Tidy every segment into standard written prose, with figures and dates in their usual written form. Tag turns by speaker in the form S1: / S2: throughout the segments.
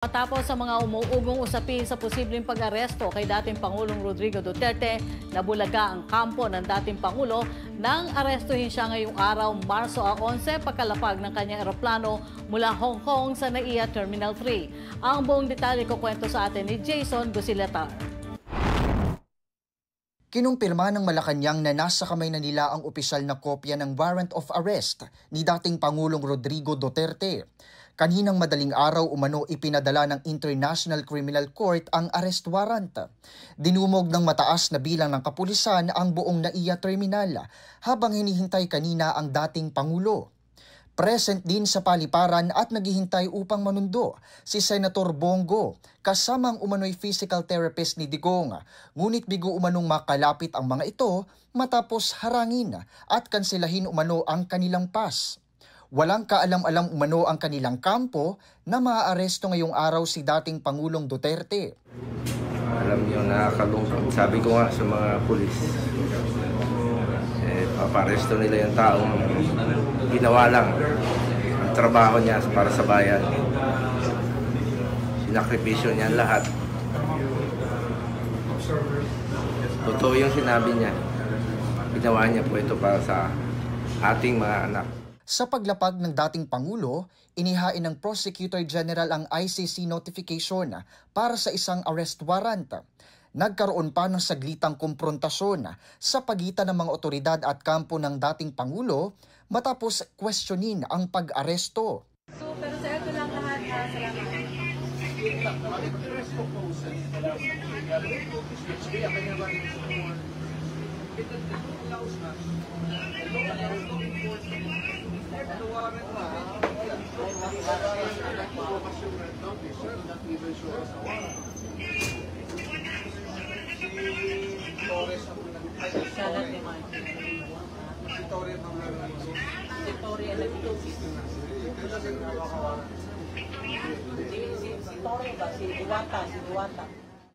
S1: Matapos sa mga umuugong usapin sa posibleng pag-aresto kay dating Pangulong Rodrigo Duterte, nabulaga ang kampo ng dating Pangulo nang arestuhin siya ngayong araw, Marso 11, pagkalapag ng kanyang eroplano mula Hong Kong sa NAIA Terminal 3. Ang buong detalye ko kwento sa atin ni Jason Gusileta.
S2: Kinumpirma ng Malacanang na nasa kamay na nila ang opisyal na kopya ng warrant of arrest ni dating Pangulong Rodrigo Duterte. Kaninang madaling araw umano ipinadala ng International Criminal Court ang arrest warrant. Dinumog ng mataas na bilang ng kapulisan ang buong NAIA Terminal habang hinihintay kanina ang dating Pangulo. Present din sa paliparan at naghihintay upang manundo si Senator Bongo kasamang umano'y physical therapist ni Digong. Ngunit bigo umanong makalapit ang mga ito matapos harangin at kansilahin umano ang kanilang pass. Walang kaalam-alam umano ang kanilang kampo na maaaresto ngayong araw si dating Pangulong Duterte.
S3: Alam niyo, nakakalungkot. Sabi ko nga sa mga pulis, paparesto nila yung taong ginawa lang ang trabaho niya para sa bayan. Sinakripisyo niya lahat. Totoo yung sinabi niya. Ginawa niya po ito para sa ating mga anak.
S2: Sa paglapag ng dating Pangulo, inihain ng Prosecutor General ang ICC notification para sa isang arrest warrant. Nagkaroon pa ng saglitang komprontasyon sa pagitan ng mga otoridad at kampo ng dating Pangulo matapos questionin ang pag-aresto.
S4: Pero sa ito lang lahat,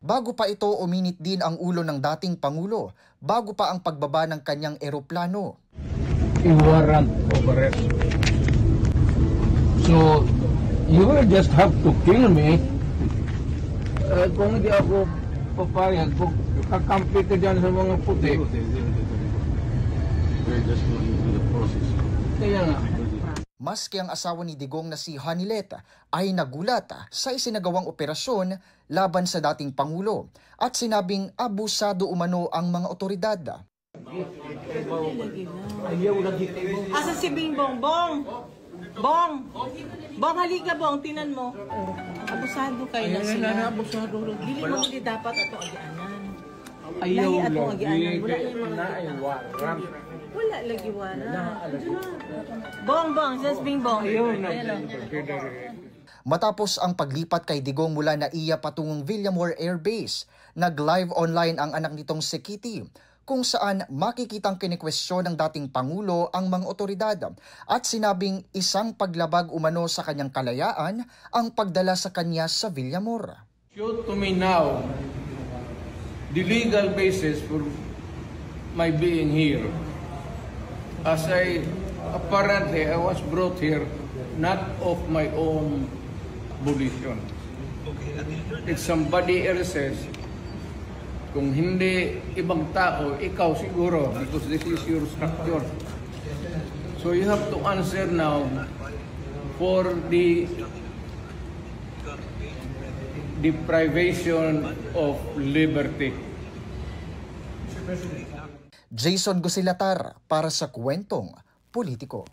S2: Bago pa ito, uminit din ang ulo ng dating Pangulo bago pa ang pagbaba ng kanyang eroplano.
S5: Warrant of arrest. So, you will just have to kill me. Kung hindi ako papayag, kung kakampi ka dyan sa mga puti. We're just going through the process. Kaya nga.
S2: Maski ang asawa ni Digong na si Hanilet ay nagulat sa isinagawang operasyon laban sa dating Pangulo at sinabing abusado umano ang mga otoridad.
S4: asa si Bingbong? Bong! Bong! Bong, halika Bong, tinan mo. Abusado kayo na sila.
S5: Abusado.
S4: Dili mo hindi dapat ato agianan.
S5: Ayaw
S4: Lahi atong
S5: lagi.
S4: agianan. Wala yung mga
S5: Warrant.
S4: wala lagi wala. Bong, Bong, says Bingbong.
S2: Matapos ang paglipat kay Digong mula NAIA patungong Villamor Air Base, nag-live online ang anak nitong si Kitty, kung saan makikitang kinikwestiyon ng dating Pangulo ang mga otoridad at sinabing isang paglabag umano sa kanyang kalayaan ang pagdala sa kanya sa Villamor.
S5: Show to me now the legal basis for my being here. As apparently I was brought here not of my own volition. It's somebody else's. Kung hindi ibang tao, ikaw siguro, because this is your structure. So you have to answer now for the deprivation of liberty.
S2: Jason Gusilatar para sa Kwentong Politiko.